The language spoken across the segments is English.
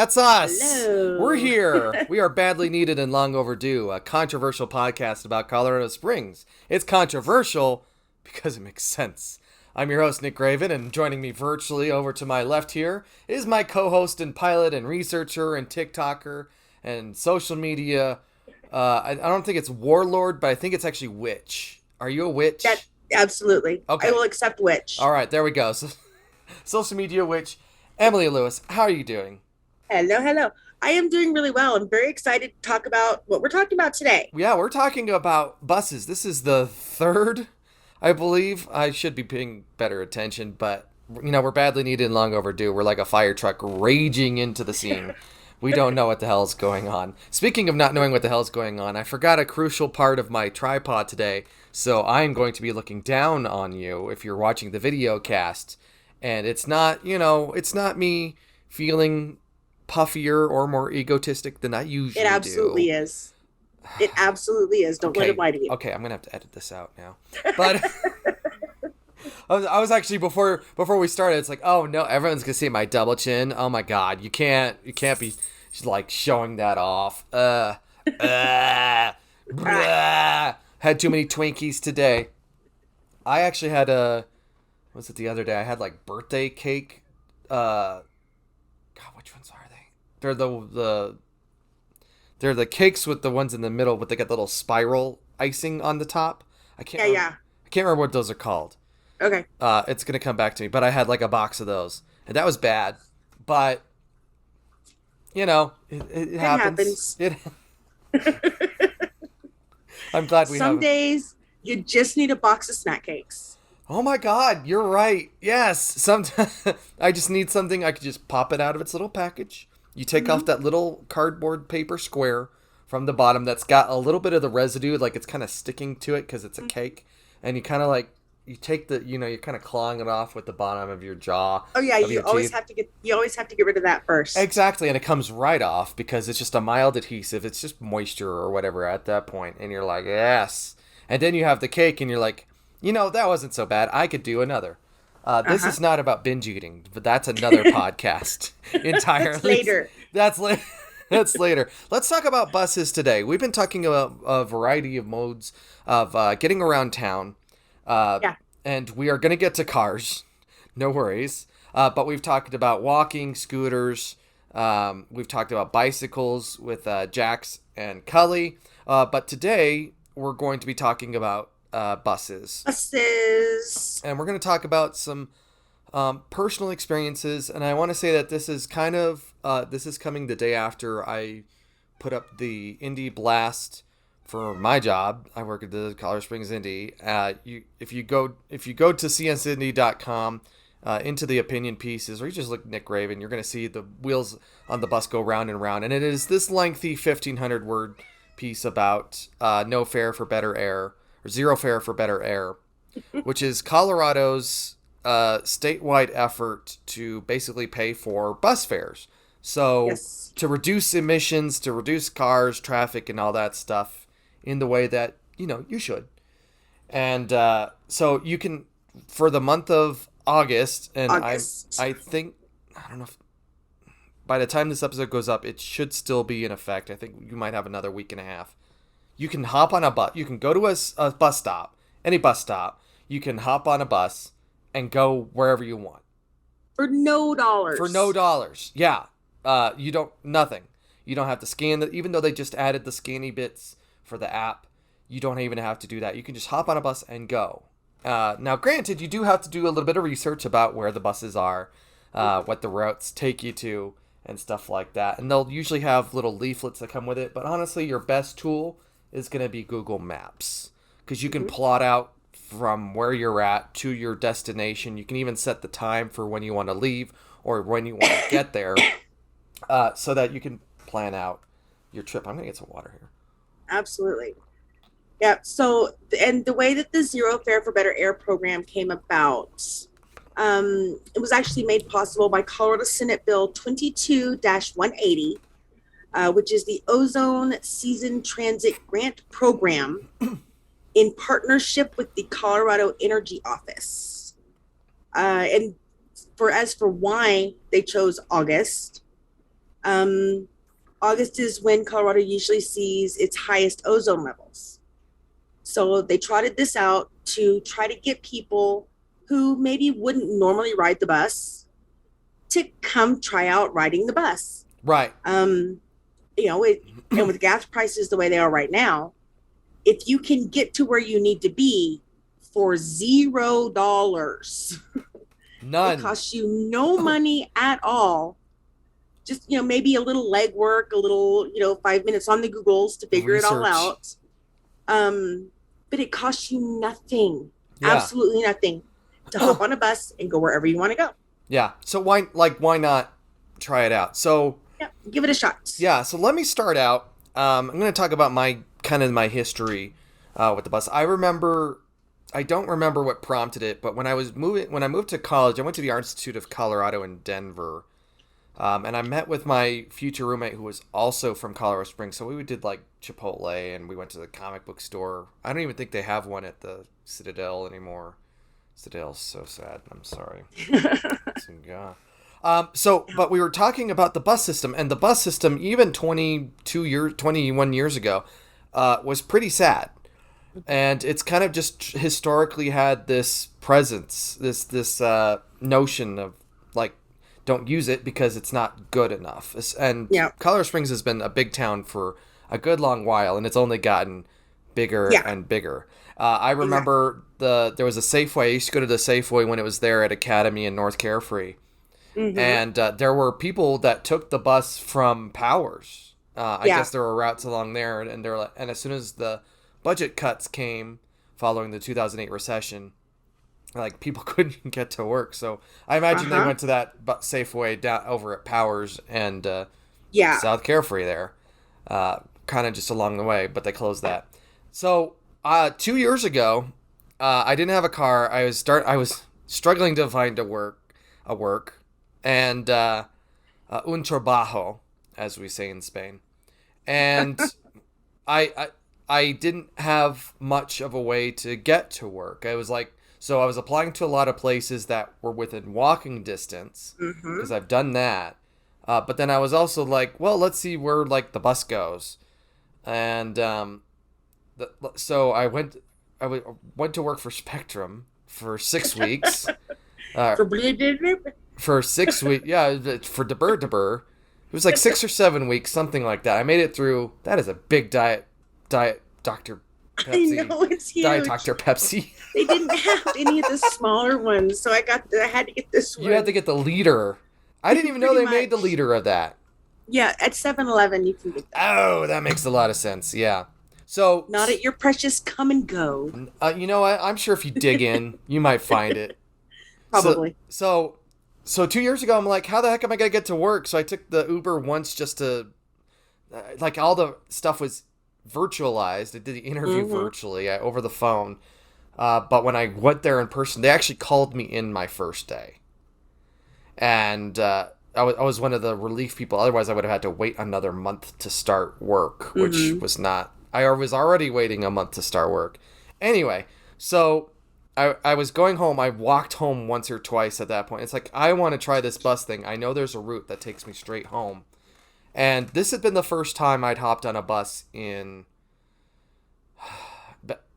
That's us. We're Hello. here. We are badly needed and long overdue. A controversial podcast about Colorado Springs. It's controversial because it makes sense. I'm your host, Nick Graven, and joining me virtually over to my left here is my co-host and pilot and researcher and TikToker and social media. I don't think it's warlord, but I think it's actually witch. Are you a That witch? absolutely. I Okay. will accept which. All right, there we go. So, social media witch, Emily Lewis. How are you doing? Hello. I am doing really well. I'm very excited to talk about what we're talking about today. Yeah, we're talking about buses. This is the third, I believe. I should be paying better attention, but we're badly needed and long overdue. We're like a fire truck raging into the scene. We don't know what the hell's going on. Speaking of not knowing what the hell's going on, I forgot a crucial part of my tripod today, so I'm going to be looking down on you if you're watching the video cast. And it's not, it's not me feeling puffier or more egotistic than I usually It do. absolutely is. It absolutely is. Don't let Okay, it lie to you. okay, I'm gonna have to edit this out now. But I was actually before we started. It's like, oh no, everyone's gonna see my double chin. Oh my god, you can't be like showing that off. Had too many Twinkies today. I actually had was it the other day? I had like birthday cake. God, which ones are they? They're they're the cakes with the ones in the middle, but they got the little spiral icing on the top. I can't. Yeah. I can't remember what those are called. Okay. It's gonna come back to me, but I had like a box of those, and that was bad. But it happens. I'm glad we Some have. days you just need a box of snack cakes. Oh my God, you're right. Yes, sometimes I just need something. I could just pop it out of its little package. You take off that little cardboard paper square from the bottom that's got a little bit of the residue, like it's kind of sticking to it because it's a cake, and you kind of like you take the you're kind of clawing it off with the bottom of your jaw. Oh yeah, of you your always teeth. have to get rid of that first. Exactly, and it comes right off because it's just a mild adhesive. It's just moisture or whatever at that point, and you're like, yes. And then you have the cake, and you're like, that wasn't so bad. I could do another. This is not about binge eating, but that's another podcast entirely. That's later. That's later. That's later. Let's talk about buses today. We've been talking about a variety of modes of getting around town. Yeah. And we are going to get to cars. No worries. But we've talked about walking, scooters. We've talked about bicycles with Jax and Cully. But today we're going to be talking about buses. Buses. And we're going to talk about some personal experiences. And I want to say that this is this is coming the day after I put up the Indy Blast for my job. I work at the Colorado Springs Indy. If you go to csindy.com, into the opinion pieces, or you just look Nick Raven, you're going to see the wheels on the bus go round and round. And it is this lengthy 1,500 word piece about no fare for better air, or zero fare for better air, which is Colorado's statewide effort to basically pay for bus fares. So Yes. to reduce emissions, to reduce cars, traffic, and all that stuff in the way that, you should. And so you can, for the month of August, and August. I think, I don't know if by the time this episode goes up, it should still be in effect. I think you might have another week and a half. You can hop on a bus. You can go to a bus stop, any bus stop. You can hop on a bus and go wherever you want. For no dollars. For no dollars. Yeah. Nothing. You don't have to scan even though they just added the scanny bits for the app, you don't even have to do that. You can just hop on a bus and go. Now, granted, you do have to do a little bit of research about where the buses are, what the routes take you to, and stuff like that. And they'll usually have little leaflets that come with it. But honestly, your best tool is going to be Google Maps, because you can plot out from where you're at to your destination. You can even set the time for when you want to leave or when you want to get there, so that you can plan out your trip. I'm going to get some water here. Absolutely. Yeah. So, and the way that the Zero Fare for Better Air program came about, it was actually made possible by Colorado Senate Bill 22-180, which is the Ozone Season Transit Grant Program in partnership with the Colorado Energy Office. And as for why they chose August, Um, August is when Colorado usually sees its highest ozone levels. So they trotted this out to try to get people who maybe wouldn't normally ride the bus to come try out riding the bus. Right. And with gas prices the way they are right now, if you can get to where you need to be for $0, None. it costs you no money at all. Just, maybe a little legwork, a little, 5 minutes on the Googles to figure it all out. But it costs you nothing, absolutely nothing, to hop on a bus and go wherever you want to go. Yeah. So why not try it out? So yeah, give it a shot. Yeah. So let me start out. I'm going to talk about my history with the bus. I don't remember what prompted it, but when I moved to college, I went to the Art Institute of Colorado in Denver. And I met with my future roommate who was also from Colorado Springs. So we did like Chipotle and we went to the comic book store. I don't even think they have one at the Citadel anymore. Citadel's so sad. I'm sorry. Yeah. But we were talking about the bus system, and the bus system, even 21 years ago, was pretty sad. And it's kind of just historically had this presence, this notion of like, don't use it because it's not good enough. And Colorado Springs has been a big town for a good long while, and it's only gotten bigger and bigger. I remember there was a Safeway. I used to go to the Safeway when it was there at Academy and North Carefree. Mm-hmm. And there were people that took the bus from Powers. I guess there were routes along there, and and as soon as the budget cuts came following the 2008 recession, like people couldn't get to work. So I imagine they went to that Safeway down over at Powers and South Carefree there, kind of just along the way, but they closed that. So 2 years ago, I didn't have a car. I was struggling to find a work, and un trabajo, as we say in Spain, and I didn't have much of a way to get to work. I was applying to a lot of places that were within walking distance because I've done that. But then I was also like, well, let's see where like the bus goes, and so I went to work for Spectrum for 6 weeks. For 6 weeks, for Deber. It was like 6 or 7 weeks, something like that. I made it through. That is a big diet Dr. Pepsi. I know, it's huge. Diet Dr. Pepsi. They didn't have any of the smaller ones, so I had to get this one. You had to get the liter. I didn't even know they made the liter of that. Yeah, at 7-Eleven you can get that. Oh, that makes a lot of sense. Yeah. So not at your precious Come and Go. You know what? I'm sure if you dig in, you might find it. Probably. So 2 years ago, I'm like, how the heck am I going to get to work? So I took the Uber once just to, like, all the stuff was virtualized. I did the interview virtually over the phone. But when I went there in person, they actually called me in my first day. And I was one of the relief people. Otherwise, I would have had to wait another month to start work, which was not... I was already waiting a month to start work. Anyway, so... I was going home. I walked home once or twice at that point. It's like, I want to try this bus thing. I know there's a route that takes me straight home. And this had been the first time I'd hopped on a bus in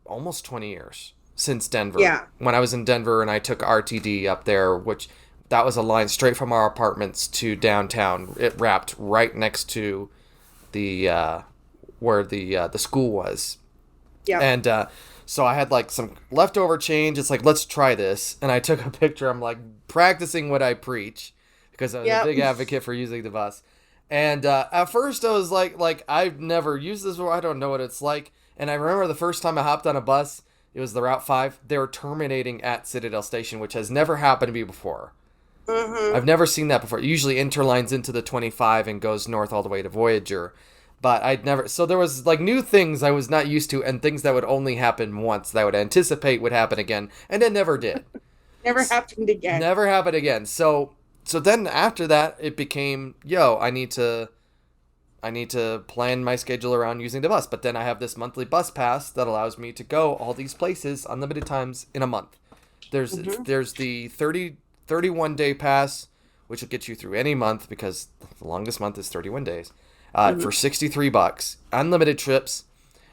almost 20 years since Denver. Yeah. When I was in Denver and I took RTD up there, which that was a line straight from our apartments to downtown. It wrapped right next to the where the school was. Yeah. And so I had like some leftover change. It's like, let's try this. And I took a picture. I'm like practicing what I preach because I was a big advocate for using the bus. And at first I was like I've never used this before. I don't know what it's like. And I remember the first time I hopped on a bus, it was the Route 5. They were terminating at Citadel Station, which has never happened to me before. I've never seen that before. It usually interlines into the 25 and goes north all the way to Voyager. But I'd never... So there was, like, new things I was not used to and things that would only happen once that I would anticipate would happen again. And it never did. Never happened again. Never happened again. So then after that, it became, I need to plan my schedule around using the bus. But then I have this monthly bus pass that allows me to go all these places unlimited times in a month. There's the 31-day pass, which will get you through any month because the longest month is 31 days, Mm-hmm. for $63. Unlimited trips.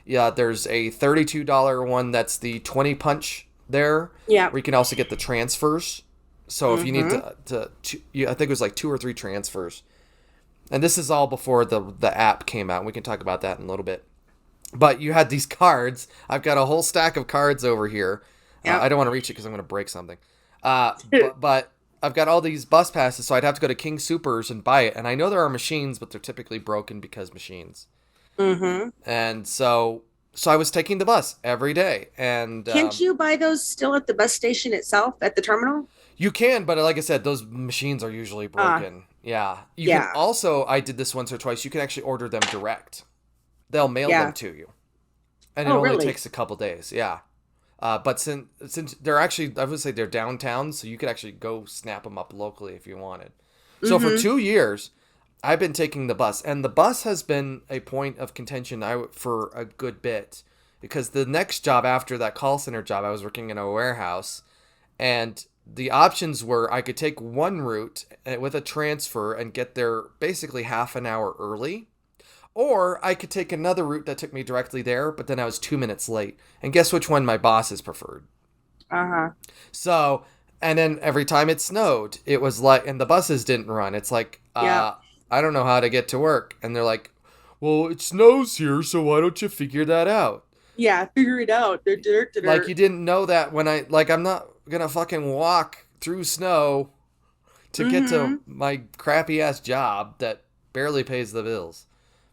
Yeah, there's a $32 one that's the 20 punch there, Yeah. where you can also get the transfers. So if you need Mm-hmm. I think it was like 2 or 3 transfers. And this is all before the app came out. We can talk about that in a little bit. But you had these cards. I've got a whole stack of cards over here. Yep. I don't want to reach it because I'm going to break something. But I've got all these bus passes, so I'd have to go to King Soopers and buy it. And I know there are machines, but they're typically broken because machines. Mm-hmm. And so I was taking the bus every day. And Can't you buy those still at the bus station itself at the terminal? you can, but like I said, those machines are usually broken. Yeah. You can Yeah. also, I did this once or twice, you can actually order them direct. They'll mail Yeah. them to you. And it Oh, only really? takes a couple days. Yeah. But since they're actually, I would say they're downtown, so you could actually go snap them up locally if you wanted. So for Mm-hmm. 2 years, I've been taking the bus, and the bus has been a point of contention for a good bit, because the next job after that call center job, I was working in a warehouse, and the options were I could take one route with a transfer and get there basically half an hour early. Or I could take another route that took me directly there, but then I was 2 minutes late. And guess which one my bosses preferred? Uh-huh. So, and then every time it snowed, it was like, and the buses didn't run. It's like, Yeah. I don't know how to get to work. And they're like, well, it snows here, so why don't you figure that out? Yeah, figure it out. Like, you didn't know that I'm not gonna fucking walk through snow to get Mm-hmm. to my crappy ass job that barely pays the bills.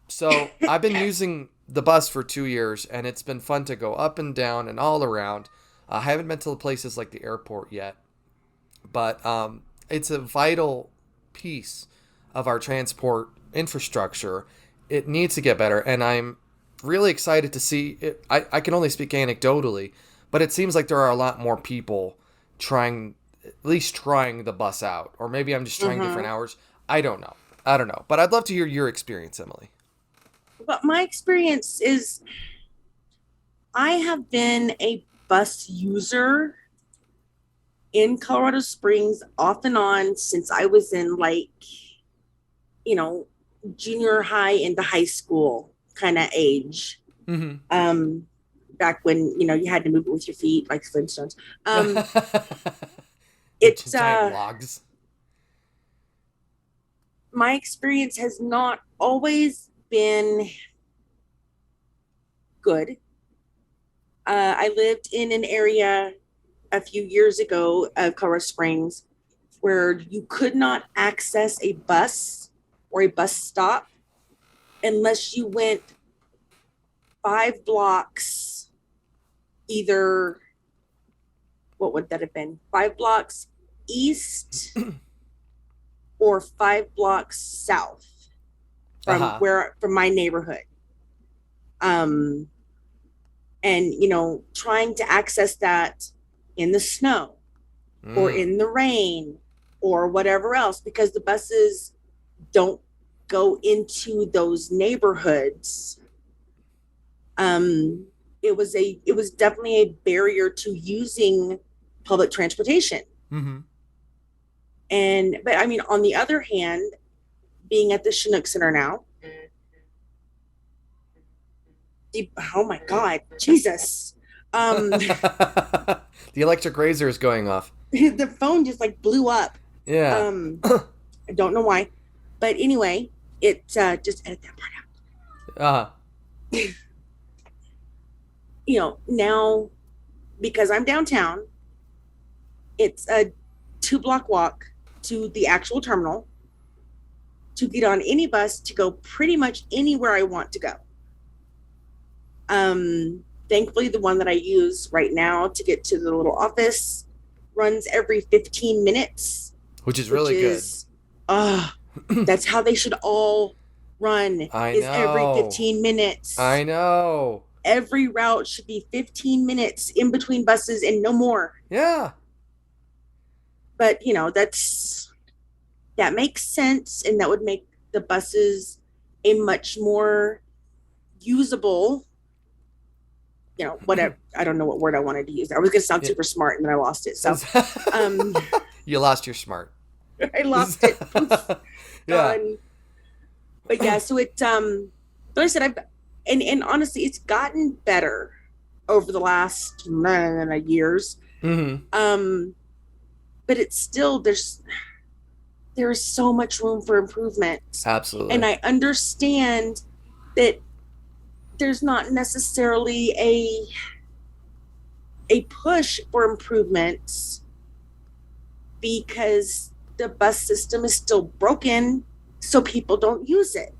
So I've been using the bus for 2 years, and it's been fun to go up and down and all around. I haven't been to places like the airport yet, but it's a vital piece of our transport infrastructure. It needs to get better, and I'm really excited to see it. I can only speak anecdotally, but it seems like there are a lot more people at least trying the bus out, or maybe I'm just trying Mm-hmm. different hours. I don't know, but I'd love to hear your experience, Emily. But my experience is I have been a bus user in Colorado Springs off and on since I was in junior high into high school kind of age. Mm-hmm. Back when, you had to move it with your feet like Flintstones. It's It's giant logs. my experience has not always been good. I lived in an area a few years ago of Colorado Springs where you could not access a bus or a bus stop unless you went 5 blocks, either, what would that have been? 5 blocks east or 5 blocks south from Uh-huh. from my neighborhood. And trying to access that in the snow or Mm. in the rain or whatever else, because the buses don't go into those neighborhoods. It was definitely a barrier to using public transportation. Mm-hmm. But I mean, on the other hand, being at the Chinook Center now, oh my God, Jesus. The electric razor is going off. The phone just like blew up. Yeah. I don't know why. But anyway, it just edit that part out. Uh-huh. Now because I'm downtown, it's a 2 block walk to the actual terminal to get on any bus to go pretty much anywhere I want to go. Thankfully, the one that I use right now to get to the little office runs every 15 minutes. Which is really good. That's how they should all run. I is every know. 15 minutes. I know. Every route should be 15 minutes in between buses and no more. Yeah. But, that makes sense, and that would make the buses a much more usable, whatever. I don't know what word I wanted to use. I was going to sound super smart, and then I lost it. So, You lost your smart. I lost it. Poof, Yeah. gone. But yeah, so like I said, and honestly, it's gotten better over the last years. Hmm. Um, but it's still there's so much room for improvement. And Absolutely. I understand that there's not necessarily a push for improvements because the bus system is still broken, so people don't use it.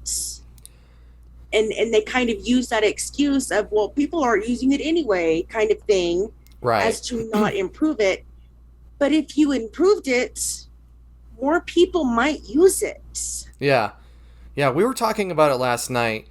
And they kind of use that excuse of, well, people aren't using it anyway, kind of thing, Right. as to not improve it. But if you improved it, more people might use it. Yeah. Yeah. We were talking about it last night.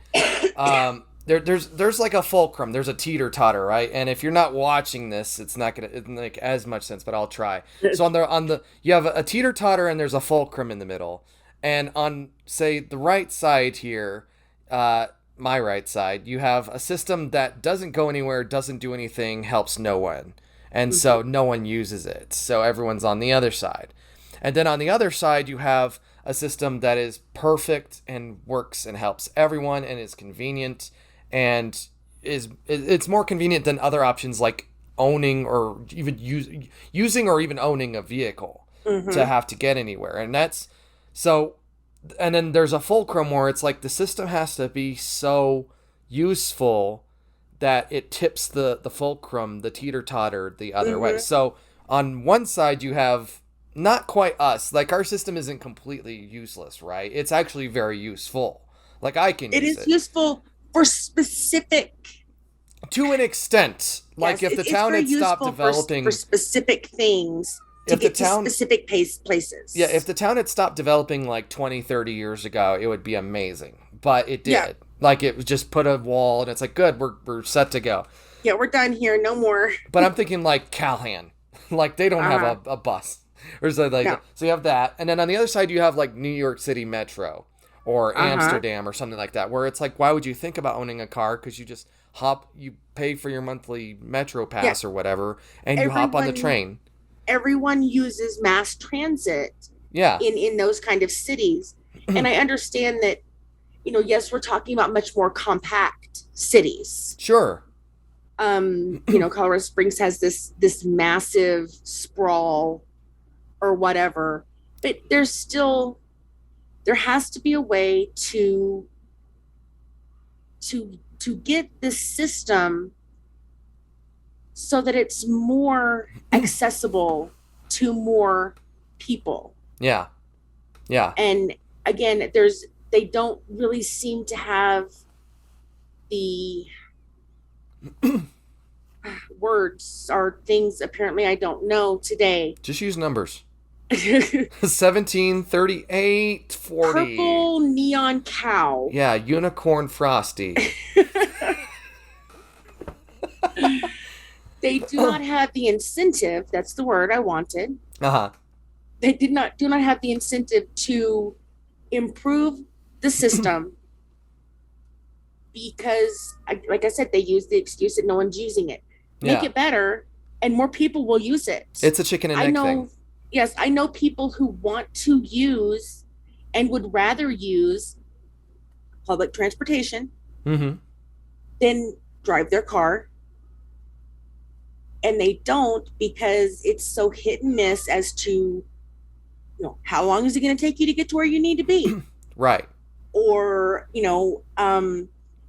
There's like a fulcrum. There's a teeter totter, right? And if you're not watching this, it's not gonna make as much sense. But I'll try. So on the you have a teeter totter and there's a fulcrum in the middle. And on say the right side here, my right side, you have a system that doesn't go anywhere, doesn't do anything, helps no one, and so no one uses it. So everyone's on the other side. And then on the other side, you have a system that is perfect and works and helps everyone and is convenient and it's more convenient than other options like owning or even using or even owning a vehicle to Mm-hmm. have to get anywhere. And that's so and then there's a fulcrum where it's like the system has to be so useful that it tips the fulcrum, the teeter totter, the other way. Mm-hmm. So on one side you have not quite us. Like our system isn't completely useless, right? It's actually very useful. Like I can It use is it useful for specific. to an extent. Like Yes, if the it's town very had stopped useful for developing, specific things to if the get to town, specific yeah, if places. the town had stopped developing like 20, 30 years ago, it would be amazing. But it Yeah, did. Like it was just put a wall and it's like, good, we're set to go. yeah, we're done here. No more. But I'm thinking like Calhan. Like they don't have Uh-huh. a bus. Or something like No. that. So you have that. And then on the other side you have like New York City Metro or Uh-huh. Amsterdam or something like that, where it's like, why would you think about owning a car? Because you just you pay for your monthly Metro Yeah. pass or whatever, and you hop on the Everyone train. everyone uses mass transit Yeah. in those kind of cities. And I understand that, yes, we're talking about much more compact cities. Sure. Colorado Springs has this massive sprawl or whatever, but there has to be a way to get this system so that it's more accessible to more people. Yeah. Yeah. And again, they don't really seem to have the words or things, apparently I don't know today. Just use numbers. 17, 38, 40. Purple neon cow. Yeah, unicorn frosty. They do not have the incentive, that's the word I wanted. Uh-huh. They do not have the incentive to improve the system because, like I said, they use the excuse that no one's using it. Make Yeah. it better, and more people will use it. It's a chicken and I egg know, thing. yes, I know people who want to use and would rather use public transportation Mm-hmm. than drive their car. And they don't because it's so hit and miss as to, how long is it going to take you to get to where you need to be? Right. Or,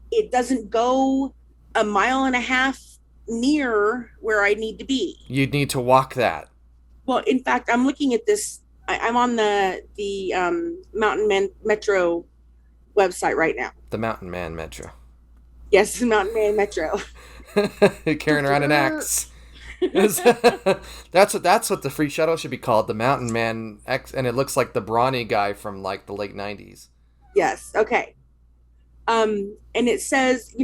it doesn't go a mile and a half near where I need to be. You'd need to walk that. Well, in fact, I'm looking at this. I'm on the Mountain Man Metro website right now. The Mountain Man Metro. Yes, Mountain Man Metro. Carrying around an axe. that's what the free shuttle should be called, the Mountain Man X, and it looks like the brawny guy from like the late 90s. Yes. Okay. And it says,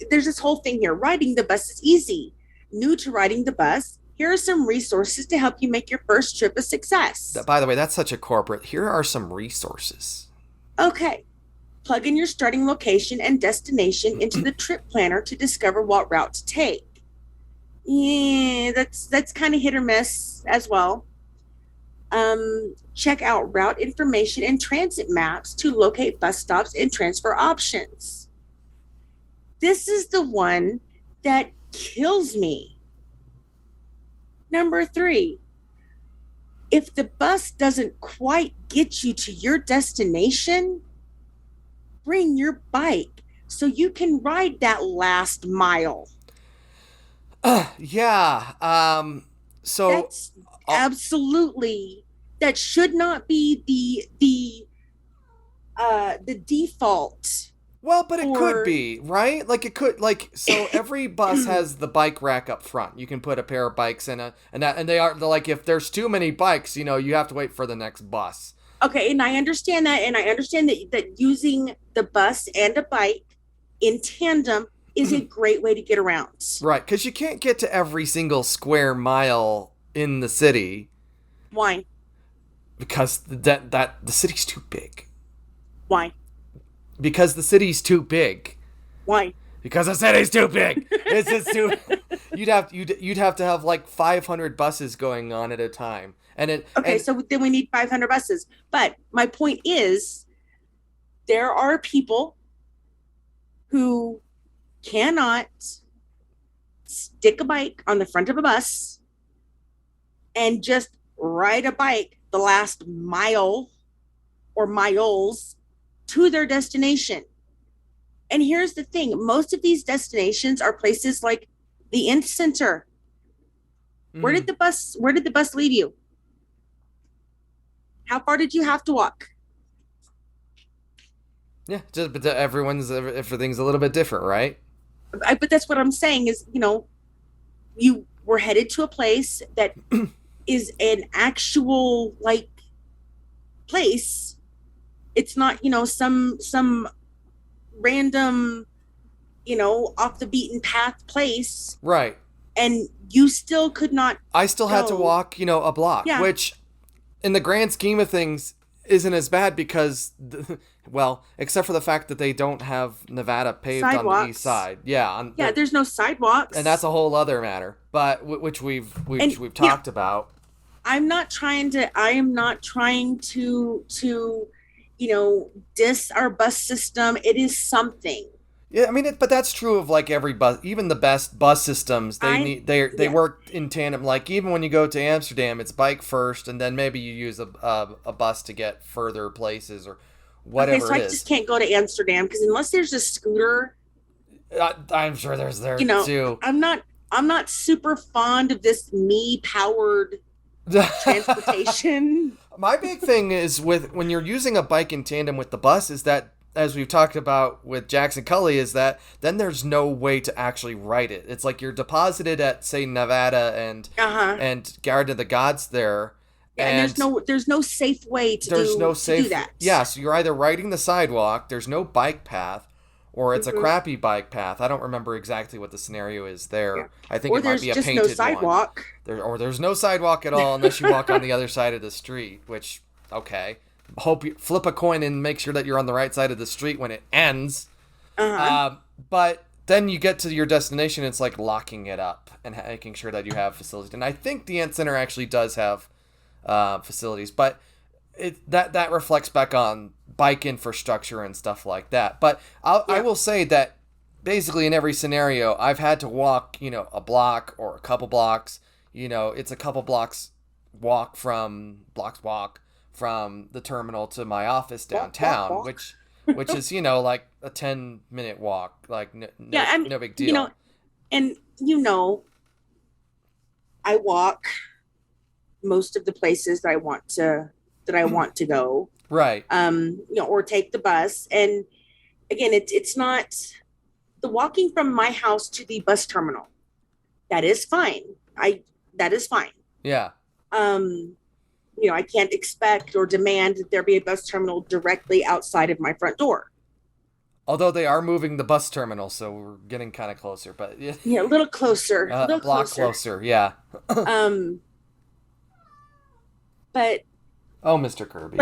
there's this whole thing here. Riding the bus is easy. New to riding the bus, here are some resources to help you make your first trip a success. By the way, that's such a corporate. Here are some resources. Okay. Plug in your starting location and destination into the trip planner to discover what route to take. Yeah, that's kind of hit or miss as well. Check out route information and transit maps to locate bus stops and transfer options. This is the one that kills me. Number 3, if the bus doesn't quite get you to your destination, bring your bike so you can ride that last mile. Yeah. So That's absolutely, that should not be the default. well, but it could Or be, right? Like it could, like, so every bus has the bike rack up front. You can put a pair of bikes in a, and they're like, if there's too many bikes, you have to wait for the next bus. okay, and I understand that, and I understand that using the bus and a bike in tandem is a great way to get around. Right, because you can't get to every single square mile in the city Why? because that the city's too big. Why? Because the city's too big. Why? Because the city's too big. It's just too. You'd have to have like 500 buses going on at a time, Okay, so then we need 500 buses. But my point is, there are people who cannot stick a bike on the front of a bus and just ride a bike the last mile or miles to their destination. And here's the thing, most of these destinations are places like the Inn Center. Where did the bus leave you? How far did you have to walk? Yeah, but everything's a little bit different, right? But that's what I'm saying is, you were headed to a place that is an actual like place. It's not, some random, off the beaten path place. Right. And you still could not. I still had to walk, a block, Yeah. which in the grand scheme of things isn't as bad because, well, except for the fact that they don't have Nevada paved on the east side. Yeah. There's no sidewalks. And that's a whole other matter, but which we've talked about. I am not trying to diss our bus system. It is something. Yeah, I mean, but that's true of like every bus, even the best bus systems. They work in tandem. Like even when you go to Amsterdam, it's bike first, and then maybe you use a bus to get further places or whatever. Okay, so I just can't go to Amsterdam because unless there's a scooter, I'm sure there's there too. I'm not super fond of this me-powered transportation. My big thing is when you're using a bike in tandem with the bus is that, as we've talked about with Jackson Cully, is that then there's no way to actually write it. It's like you're deposited at, say, Nevada and Garden of the Gods there. Yeah, and there's no safe way to do that. Yeah, so you're either riding the sidewalk, there's no bike path, or it's a crappy bike path. I don't remember exactly what the scenario is there. Yeah. I think it might be a painted one. Or there's just no sidewalk. Or there's no sidewalk at all unless you walk on the other side of the street, which, okay. Hope you flip a coin and make sure that you're on the right side of the street when it ends. But then you get to your destination, it's like locking it up and making sure that you have facilities. And I think the Ant Center actually does have facilities, but that reflects back on bike infrastructure and stuff like that. But I will say that basically in every scenario, I've had to walk, a block or a couple blocks. It's a couple blocks walk from the terminal to my office downtown, which is like a 10-minute walk, like no big deal. And I walk most of the places that I want to go, right? Or take the bus. And again, it's not the walking from my house to the bus terminal. That is fine. That is fine. Yeah. I can't expect or demand that there be a bus terminal directly outside of my front door. Although they are moving the bus terminal, so we're getting kind of closer, but a little closer, a block closer, yeah. But Mr. Kirby,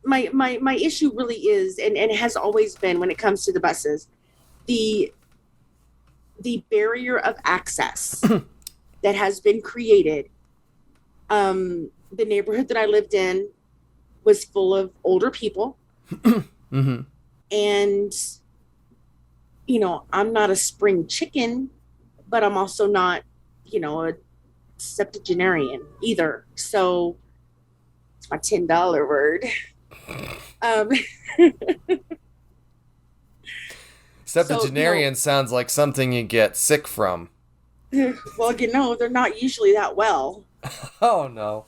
my issue really is, and has always been when it comes to the buses, the barrier of access that has been created. the neighborhood that I lived in was full of older people. Mm-hmm. And, I'm not a spring chicken, but I'm also not, a septuagenarian either. So it's my $10 word. Um, so, Septuagenarian sounds like something you get sick from. well, they're not usually that well. Oh no.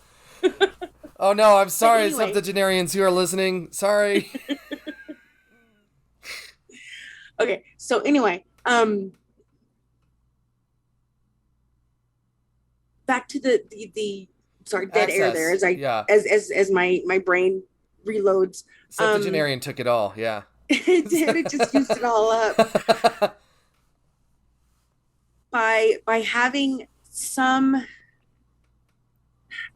Oh no, I'm But sorry, anyway, septuagenarians who are listening. Sorry. okay. So anyway, back to the sorry, dead air there Access. as I Yeah. as my brain reloads. Um, Septuagenarian took it all. Yeah. it did. It just used it all up by having some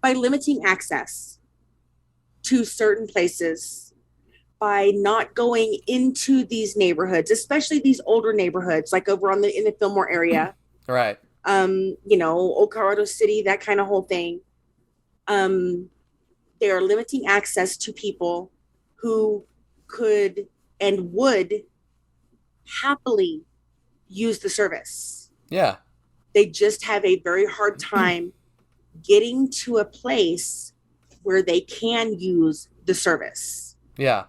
by limiting access to certain places, by not going into these neighborhoods, especially these older neighborhoods, like over on the in the Fillmore area, Right. Old Colorado City, that kind of whole thing. Um, they are limiting access to people who could and would happily use the service. Yeah. They just have a very hard time getting to a place where they can use the service. Yeah.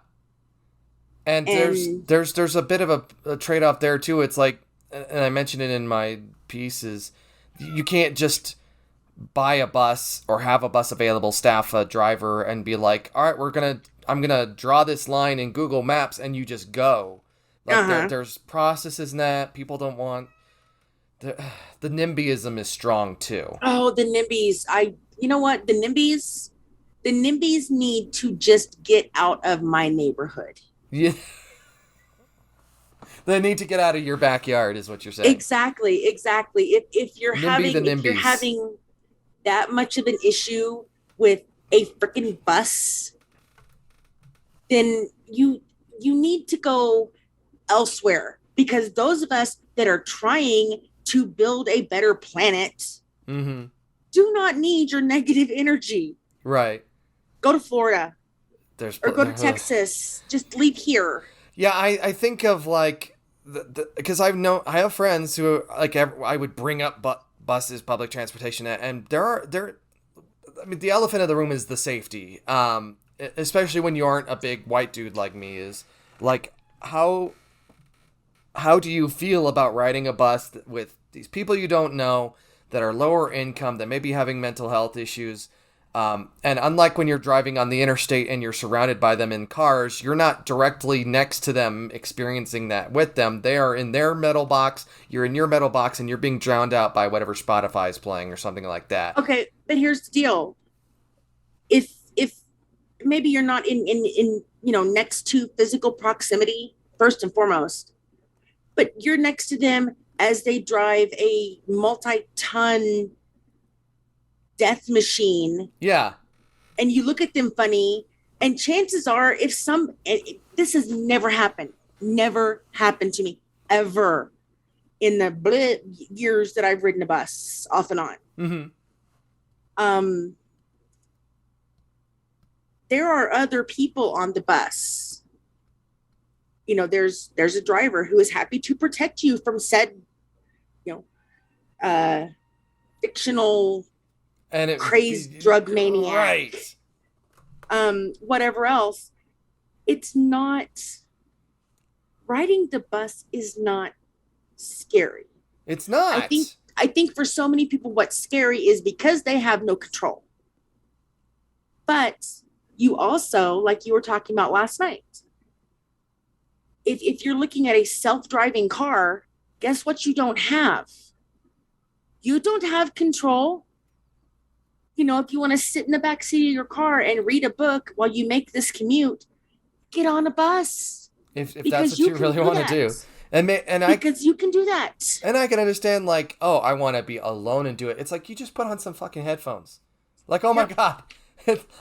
And And there's a bit of a trade off there too. It's like, and I mentioned it in my pieces, you can't just buy a bus or have a bus available, staff a driver, and be like, all right, I'm gonna draw this line in Google Maps, and you just go. Like there's processes in that people don't want. The NIMBYism is strong too. oh, the NIMBYs. You know what? The NIMBYs need to just get out of my neighborhood. Yeah. They need to get out of your backyard, is what you're saying. Exactly. If you're having that much of an issue with a freaking bus, then you need to go elsewhere, because those of us that are trying to build a better planet Mm-hmm. do not need your negative energy. Right. Go to Florida or go to Ugh. Texas. Just leave here. Yeah, I think of like because I have friends who like I would bring up buses, public transportation, and I mean, the elephant in the room is the safety. Especially when you aren't a big white dude like me, is like how do you feel about riding a bus with these people you don't know that are lower income, that may be having mental health issues? And unlike when you're driving on the interstate and you're surrounded by them in cars, you're not directly next to them experiencing that with them. They are in their metal box, you're in your metal box, and you're being drowned out by whatever Spotify is playing or something like that. Okay, but here's the deal. If maybe you're not in next to physical proximity, first and foremost, but you're next to them as they drive a multi-ton death machine. Yeah. And you look at them funny, and chances are, this has never happened to me ever in the years that I've ridden a bus off and on. Mm-hmm. There are other people on the bus. There's a driver who is happy to protect you from said, fictional and crazed drug maniac, right? Whatever else. It's not, riding the bus is not scary. It's not. I think for so many people, what's scary is because they have no control. But you also, like you were talking about last night, if you're looking at a self-driving car, guess what you don't have? You don't have control. If you want to sit in the back seat of your car and read a book while you make this commute, get on a bus. If that's what you really want to do. Because you can do that. And I can understand, like, oh, I want to be alone and do it. It's like, you just put on some fucking headphones. Like, oh my God.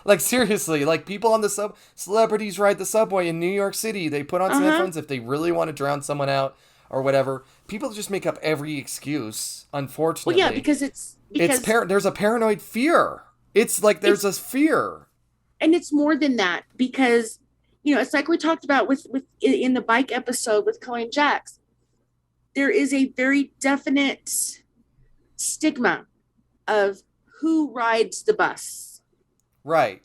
Like, seriously, like, people on the celebrities ride the subway in New York City. They put on some headphones if they really want to drown someone out or whatever. People just make up every excuse, unfortunately. Well, yeah, because there's a paranoid fear It's like there's a fear. And it's more than that, because it's like we talked about with in the bike episode with Cohen Jacks. There is a very definite stigma of who rides the bus. Right.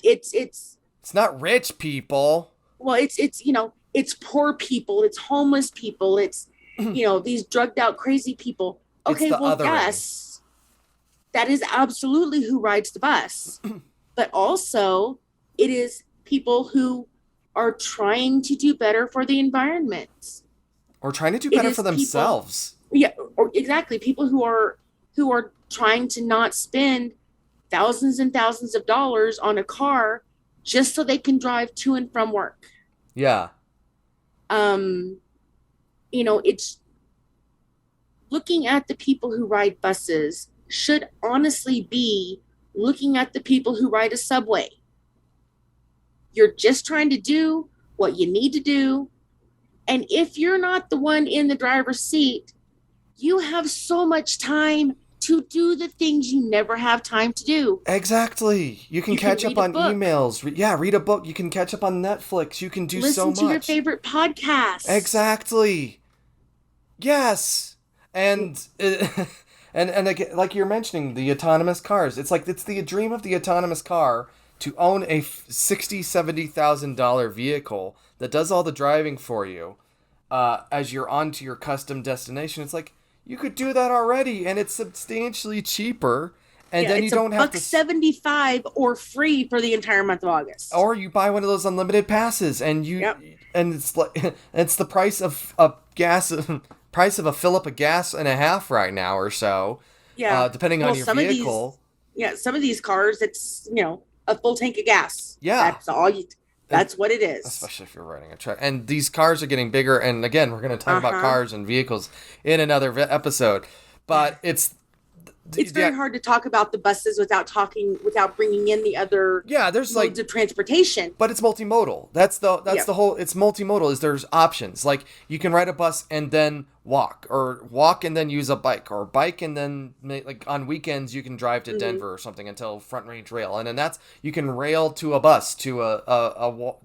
It's not rich people. Well, it's poor people, it's homeless people, it's these drugged out crazy people. Okay, well, yes, that is absolutely who rides the bus. But also, it is people who are trying to do better for the environment. Or trying to do better for themselves. Or exactly. People who are trying to not spend thousands and thousands of dollars on a car just so they can drive to and from work. Yeah. It's looking at the people who ride buses should honestly be looking at the people who ride a subway. You're just trying to do what you need to do. And if you're not the one in the driver's seat, you have so much time to do the things you never have time to do. Exactly. You can catch up on emails. Read a book. You can catch up on Netflix. You can do so much. Listen to your favorite podcast. Exactly. Yes. And again, like you're mentioning, the autonomous cars. It's like it's the dream of the autonomous car to own a $60,000-$70,000 vehicle that does all the driving for you as you're on to your custom destination. It's like, you could do that already, and it's substantially cheaper. And then you don't have to $1.75 or free for the entire month of August. Or you buy one of those unlimited passes, and and it's like it's the price of a gas, price of a fill up of gas and a half right now or so. Yeah, depending on your vehicle. Some of these cars, it's a full tank of gas. Yeah, that's all you. That's what it is. Especially if you're riding a truck. And these cars are getting bigger. And again, we're going to talk about cars and vehicles in another episode. But it's very hard to talk about the buses without bringing in the other there's modes of transportation. But it's multimodal. That's the whole. It's multimodal. There's options. Like you can ride a bus and then walk and then use a bike, or bike and then like on weekends you can drive to Denver or something until Front Range Rail, and then you can rail to a bus to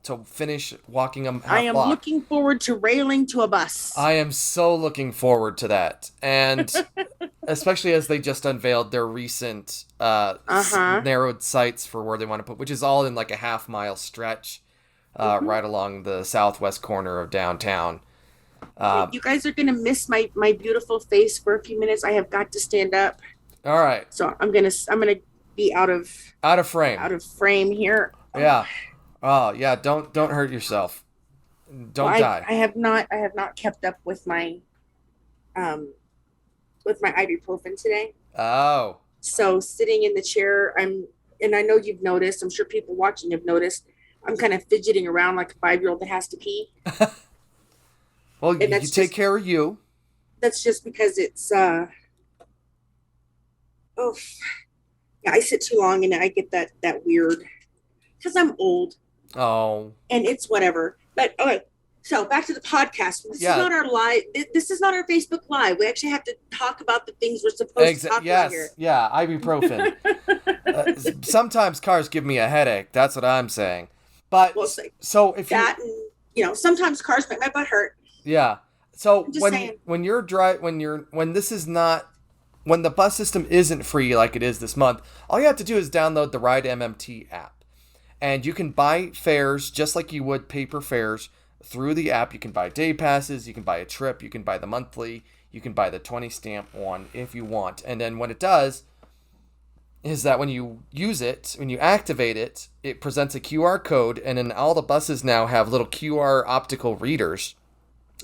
to finish walking a half I am block. looking forward to railing to a bus. I am so looking forward to that, and especially as they just unveiled their recent narrowed sites for where they want to put, which is all in like a half-mile stretch right along the southwest corner of downtown. You guys are gonna miss my beautiful face for a few minutes. I have got to stand up. All right. So I'm gonna be out of frame here. Yeah. Oh yeah. Don't hurt yourself. Don't die. I have not kept up with my ibuprofen today. Oh. So sitting in the chair, and I know you've noticed. I'm sure people watching have noticed. I'm kind of fidgeting around like a 5-year-old that has to pee. Well, you take care of you. That's just because it's I sit too long and I get that weird, because I'm old. Oh. And it's whatever. But okay, so back to the podcast. This is not our live. This is not our Facebook Live. We actually have to talk about the things we're supposed to talk about here. Yeah, ibuprofen. Sometimes cars give me a headache. That's what I'm saying. But so if that, and sometimes cars make my butt hurt. Yeah. So when the bus system isn't free like it is this month, all you have to do is download the Ride MMT app. And you can buy fares just like you would paper fares through the app. You can buy day passes, you can buy a trip, you can buy the monthly, you can buy the 20 stamp one if you want. And then what it does is that when you use it, when you activate it, it presents a QR code, and then all the buses now have little QR optical readers.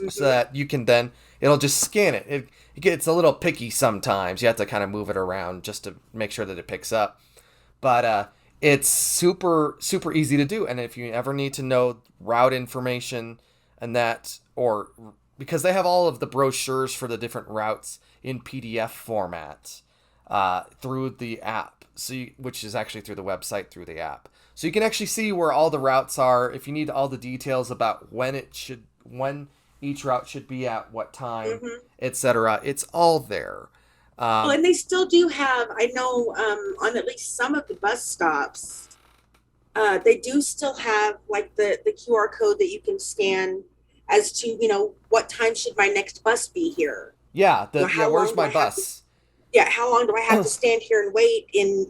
So that you can then, it'll just scan it. It gets a little picky sometimes. You have to kind of move it around just to make sure that it picks up. But it's super, super easy to do. And if you ever need to know route information and that, or because they have all of the brochures for the different routes in PDF format through the app, which is actually through the website, through the app. So you can actually see where all the routes are. If you need all the details about when each route should be at what time, etc. It's all there. Well, and they still do have, I know, on at least some of the bus stops, they do still have like the QR code that you can scan as to, what time should my next bus be here? Yeah, How where's long do my I have to, bus? yeah, how long do I have to stand here and wait in,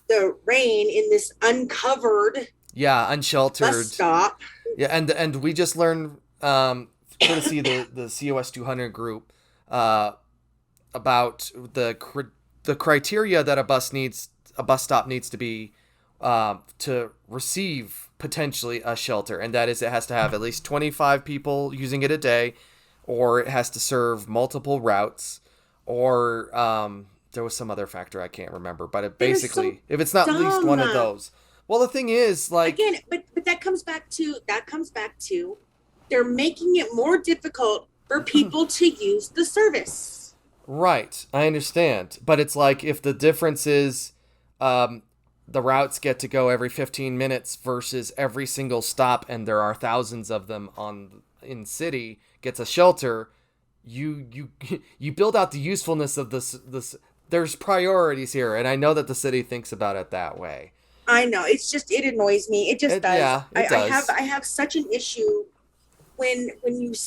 the rain in this uncovered Yeah, bus unsheltered. stop? Yeah, and we just learned, courtesy of the COS 200 group, uh, about the criteria that a bus stop needs to be, to receive potentially a shelter, and that is it has to have at least 25 people using it a day, or it has to serve multiple routes, or there was some other factor I can't remember, but it That is so basically if it's not at least dumb. one of those. Well, the thing is, like, Again, but that comes back to they're making it more difficult for people to use the service. right, I understand, but it's like if the difference is, um, the routes get to go every 15 minutes versus every single stop, and there are thousands of them on in city gets a shelter. You you build out the usefulness of this. There's priorities here, and I know that the city thinks about it that way. I know, it's just, it annoys me. It just does. Yeah, it does. I have such an issue when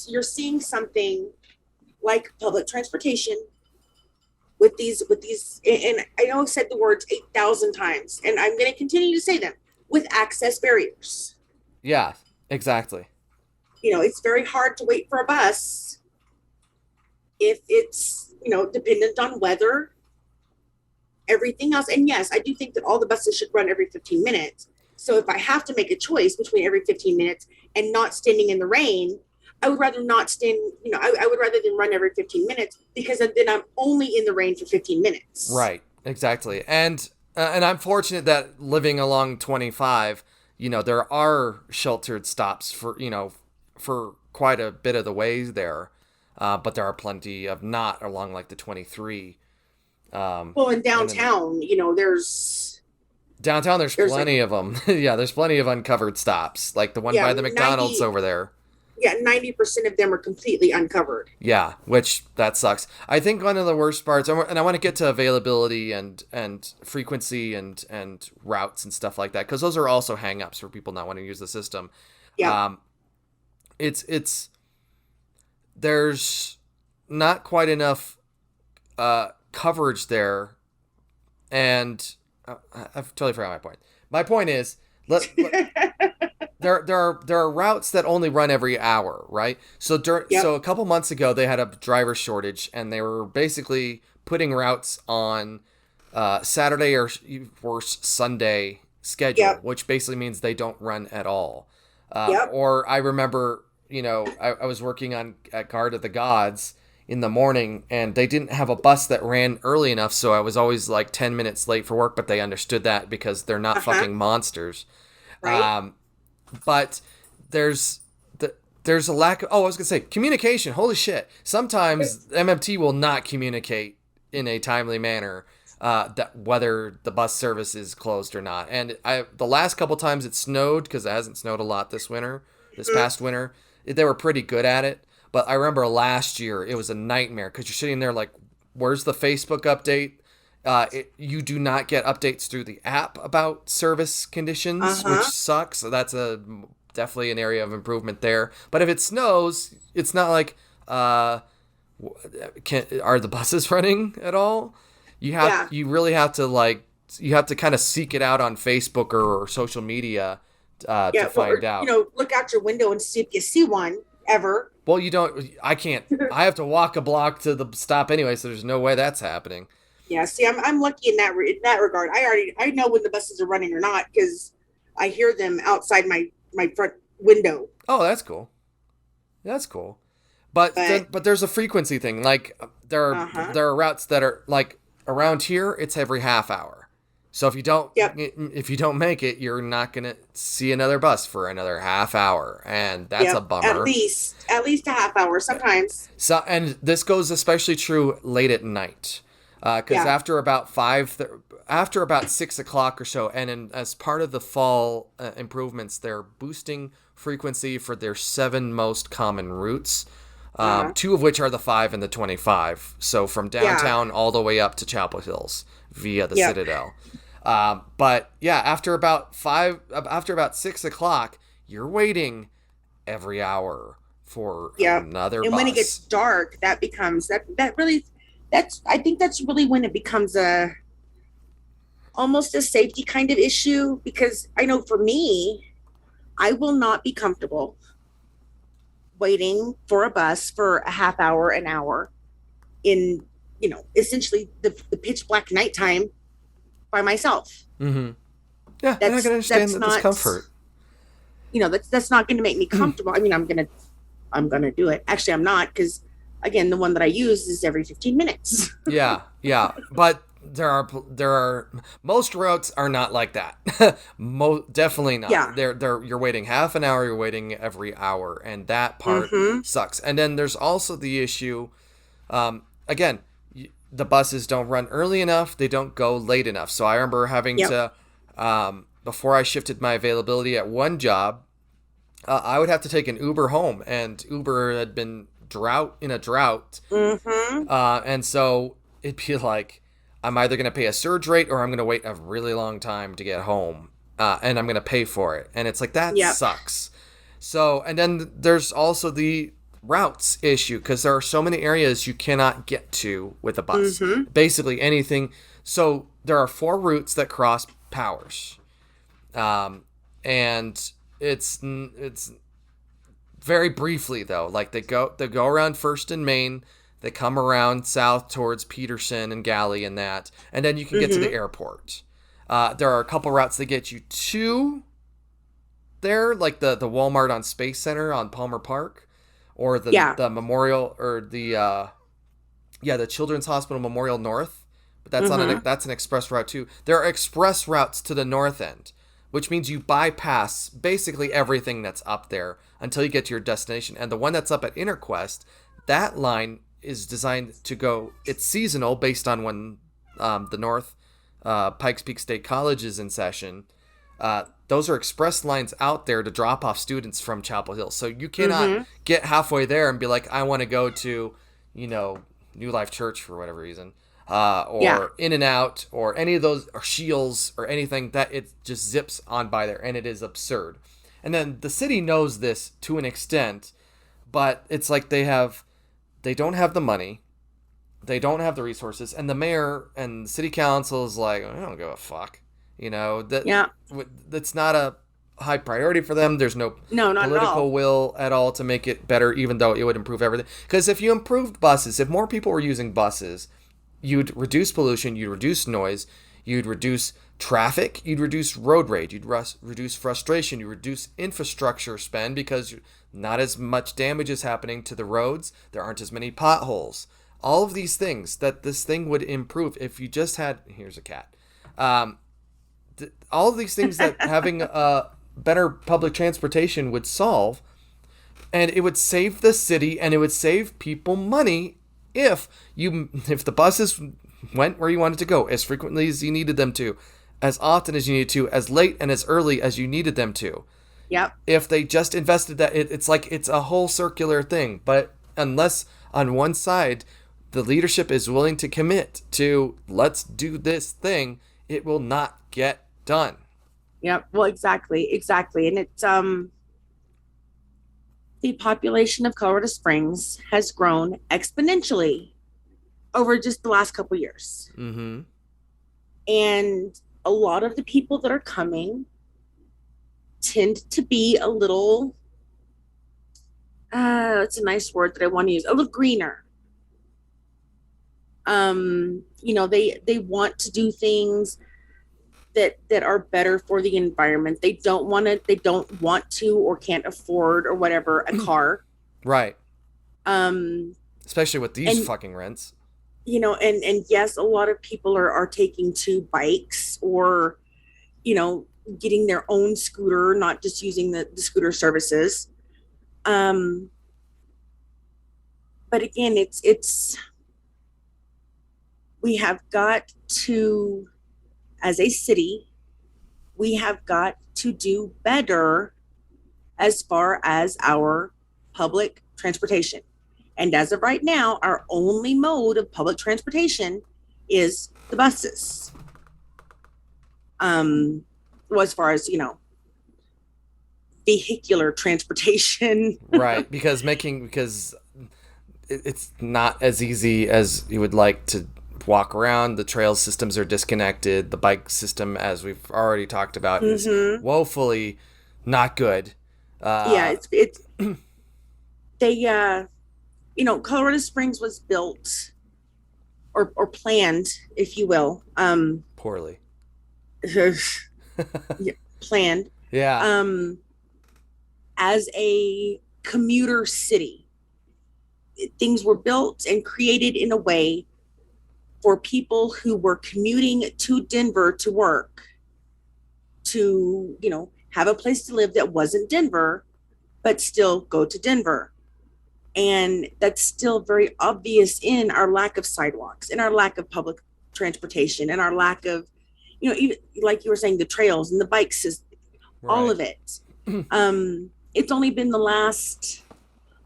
you're seeing something like public transportation with these, and I know I've said the words 8,000 times, and I'm going to continue to say them, with access barriers. Yeah, exactly. It's very hard to wait for a bus if it's, dependent on weather, everything else. And yes, I do think that all the buses should run every 15 minutes. So if I have to make a choice between every 15 minutes and not standing in the rain, I would rather not stand, I would rather than run every 15 minutes, because then I'm only in the rain for 15 minutes. Right, exactly. And I'm fortunate that living along 25, there are sheltered stops for quite a bit of the way there, but there are plenty of not along like the 23. Well, in and then downtown, there's downtown, there's there's like, plenty of them. Yeah, there's plenty of uncovered stops, like the one yeah, by the McDonald's over there. 90% of them are completely uncovered. Yeah, which that sucks. I think one of the worst parts, and I want to get to availability and frequency and routes and stuff like that, because those are also hangups for people not wanting to use the system. Yeah. It's there's not quite enough coverage there, and I've totally forgot my point. My point is, there are routes that only run every hour, right? So Yep. so a couple months ago they had a driver shortage, and they were basically putting routes on Saturday or worse Sunday schedule, Yep. which basically means they don't run at all. Yep. Or I remember, I was working at Guard of the Gods in the morning, and they didn't have a bus that ran early enough, so I was always like 10 minutes late for work, but they understood that because they're not fucking monsters. Right. But there's there's a lack of, I was gonna say communication. Holy shit! Sometimes MMT will not communicate in a timely manner, that whether the bus service is closed or not. And the last couple times it snowed, because it hasn't snowed a lot this past winter, they were pretty good at it. But I remember last year it was a nightmare, because you're sitting there like, where's the Facebook update? You do not get updates through the app about service conditions, which sucks. So that's definitely an area of improvement there. But if it snows, it's not like, are the buses running at all? You really have to you have to kind of seek it out on Facebook or social media to find out. Look out your window and see if you see one ever. Well, you don't. I can't. I have to walk a block to the stop anyway, so there's no way that's happening. Yeah, see, I'm lucky in that regard. I know when the buses are running or not, because I hear them outside my front window. Oh, that's cool. That's cool. But there's a frequency thing. Like there are routes that are like around here. It's every half hour. So if you don't make it, you're not gonna see another bus for another half hour, and that's a bummer. At least a half hour sometimes. So, and this goes especially true late at night. Because after about 6 o'clock or so, and as part of the fall improvements, they're boosting frequency for their 7 most common routes. Uh-huh. Two of which are the 5 and the 25. So from Yeah. downtown all the way up to Chapel Hills via the Yep. Citadel. But yeah, after about 6 o'clock, you're waiting every hour for Yep. another And when it gets bus. dark, that becomes that really that's I think that's really when it becomes a almost a safety kind of issue, because I know for me, I will not be comfortable waiting for a bus for a half hour, an hour in, essentially the pitch black nighttime by myself. Mm-hmm. Yeah, and I can understand That's the not, discomfort. that's not going to make me comfortable. I mean, I'm gonna do it. Actually, I'm not, because again, the one that I use is every 15 minutes. Yeah, yeah, but there are most routes are not like that. Definitely not. Yeah. They're you're waiting half an hour. You're waiting every hour, and that part Mm-hmm. sucks. And then there's also the issue. Again, the buses don't run early enough. They don't go late enough. So I remember having Yep. to, before I shifted my availability at one job, I would have to take an Uber home, and Uber had been in a drought. Mm-hmm. And so it'd be like, I'm either going to pay a surge rate or I'm going to wait a really long time to get home. And I'm going to pay for it. And it's like, that Yep. sucks. So, and then there's also the routes issue, because there are so many areas you cannot get to with a bus. Mm-hmm. Basically anything. So there are 4 routes that cross Powers. And it's very briefly though, like they go around First and Main, they come around south towards Peterson and Galley and that, and then you can get to the airport. There are a couple routes that get you to there, like the Walmart on Space Center on Palmer Park, or the Memorial, or the Children's Hospital Memorial North. But that's an express route too. There are express routes to the north end, which means you bypass basically everything that's up there until you get to your destination. And the one that's up at Interquest, that line is designed to go, it's seasonal based on when the North Pikes Peak State College is in session. Those are express lines out there to drop off students from Chapel Hill. So you cannot get halfway there and be like, I want to go to, New Life Church for whatever reason. Or In and Out, or any of those, or Shields, or anything, that it just zips on by there, and it is absurd. And then the city knows this to an extent, but it's like they don't have the money, they don't have the resources, and the mayor and the city council is like, I don't give a fuck, that's not a high priority for them. There's no not political at all. will at all to make it better, even though it would improve everything. Because if you improved buses, if more people were using buses, you'd reduce pollution, you'd reduce noise, you'd reduce traffic, you'd reduce road rage, you'd reduce frustration, you reduce infrastructure spend, because not as much damage is happening to the roads, there aren't as many potholes. All of these things that this thing would improve if you just had, here's a cat, all of these things that having a better public transportation would solve, and it would save the city and it would save people money if the buses went where you wanted to go, as frequently as you needed them to, as often as you needed to, as late and as early as you needed them to. Yep. If they just invested that, it's like it's a whole circular thing. But unless on one side the leadership is willing to commit to, let's do this thing, it will not get done. Yep. Well, exactly. And it's the population of Colorado Springs has grown exponentially over just the last couple years. Mm-hmm. And a lot of the people that are coming tend to be a little, it's a nice word that I want to use, a little greener. They want to do things that are better for the environment. They don't want to or can't afford or whatever a car. Right. Especially with these fucking rents. And yes, a lot of people are taking to bikes, or, getting their own scooter, not just using the scooter services. But again, it's we have got to, as a city, we have got to do better as far as our public transportation. And as of right now, our only mode of public transportation is the buses. Well, as far as, vehicular transportation. Right, because it's not as easy as you would like to walk around. The trail systems are disconnected. The bike system, as we've already talked about, is woefully not good. Yeah, it's they Colorado Springs was built or planned, if you will, poorly. planned, Yeah. as a commuter city. Things were built and created in a way for people who were commuting to Denver to work to, have a place to live that wasn't Denver, but still go to Denver. And that's still very obvious in our lack of sidewalks, in our lack of public transportation, and our lack of, even like you were saying, the trails and the bikes, all of it. It's only been the last,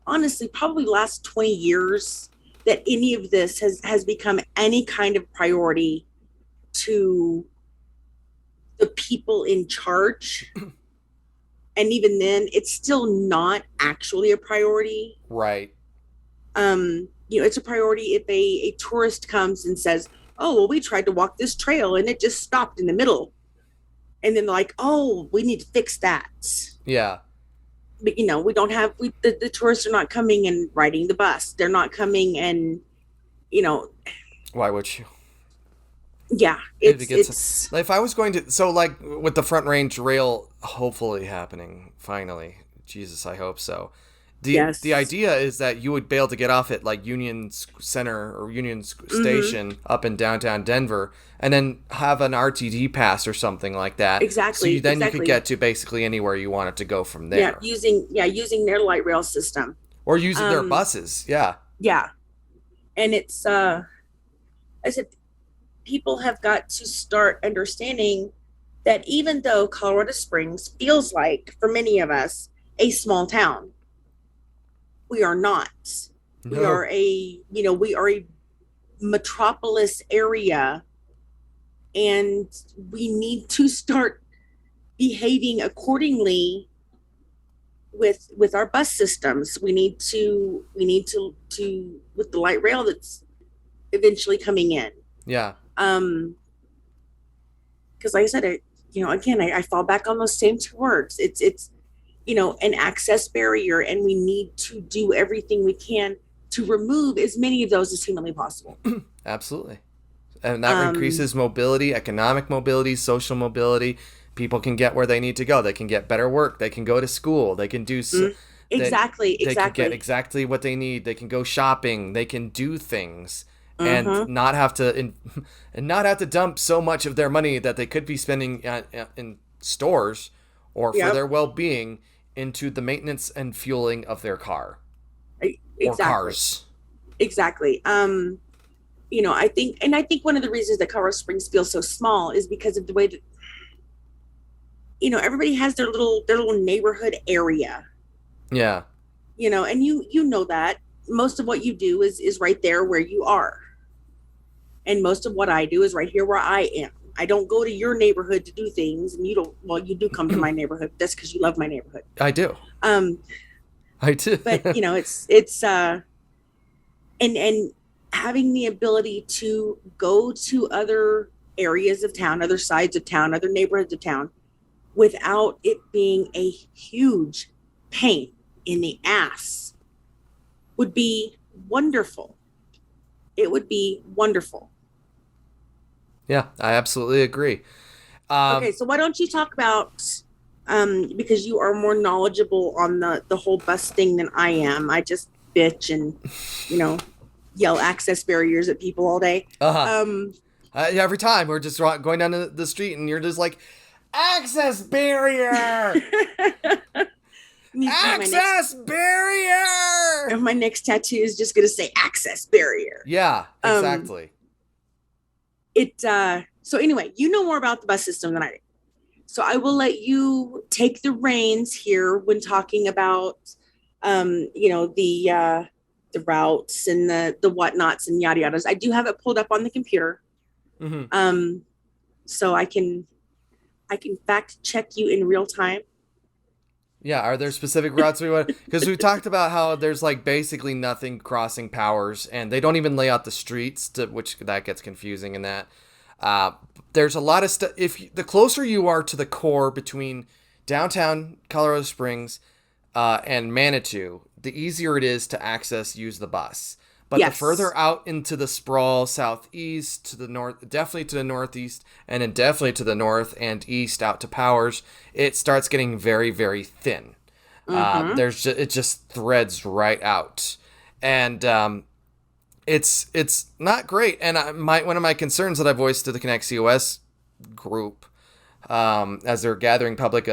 honestly, probably last 20 years that any of this has become any kind of priority to the people in charge. And even then, it's still not actually a priority. Right. It's a priority if a tourist comes and says, oh, well, we tried to walk this trail and it just stopped in the middle. And then they're like, oh, we need to fix that. Yeah. But, we don't have, the tourists are not coming and riding the bus. They're not coming and, Why would you? Yeah. It's if I was going to, so like with the Front Range Rail hopefully happening finally, Jesus, I hope so. The idea is that you would be able to get off at like Union Center or Union Station up in downtown Denver and then have an RTD pass or something like that. Exactly. So you could get to basically anywhere you wanted to go from there. Using their light rail system. Or using their buses. Yeah. Yeah. And it's, I said, people have got to start understanding that even though Colorado Springs feels like, for many of us, a small town, we are not. No. We are a metropolis area, and we need to start behaving accordingly with our bus systems. We need to with the light rail that's eventually coming in. Yeah. Because like I said, I fall back on those same two words. It's an access barrier, and we need to do everything we can to remove as many of those as humanly possible. Absolutely. And that increases mobility, economic mobility, social mobility. People can get where they need to go. They can get better work. They can go to school. They can do exactly. They can get exactly what they need. They can go shopping. They can do things. And not have to dump so much of their money that they could be spending in stores or for their well-being into the maintenance and fueling of their car or cars. Exactly. I think one of the reasons that Colorado Springs feels so small is because of the way that everybody has their little neighborhood area. Yeah. And you know that most of what you do is right there where you are. And most of what I do is right here where I am. I don't go to your neighborhood to do things, and you do come to my neighborhood. That's because you love my neighborhood. I do. I do. But it's and having the ability to go to other areas of town, other sides of town, other neighborhoods of town, without it being a huge pain in the ass would be wonderful. It would be wonderful. Yeah, I absolutely agree. Okay, so why don't you talk about, because you are more knowledgeable on the whole bus thing than I am. I just bitch and, yell access barriers at people all day. Every time we're just going down the street and you're just like, access barrier! Access barrier! And my next tattoo is just going to say access barrier. Yeah, exactly. So anyway, you know more about the bus system than I do. So I will let you take the reins here when talking about, the the routes and the whatnots and yada yadas. I do have it pulled up on the computer. Mm-hmm. So I can fact check you in real time. Yeah, are there specific routes we want? Because we talked about how there's like basically nothing crossing powers, and they don't even lay out the streets, which that gets confusing. In that, there's a lot of stuff. If the closer you are to the core between downtown Colorado Springs and Manitou, the easier it is to use the bus. But the Yes. further out into the sprawl, southeast to the north, definitely to the northeast, and then definitely to the north and east out to Powers, it starts getting very, very thin. It just threads right out, and it's not great. And one of my concerns that I voiced to the Connect COS group as they're gathering public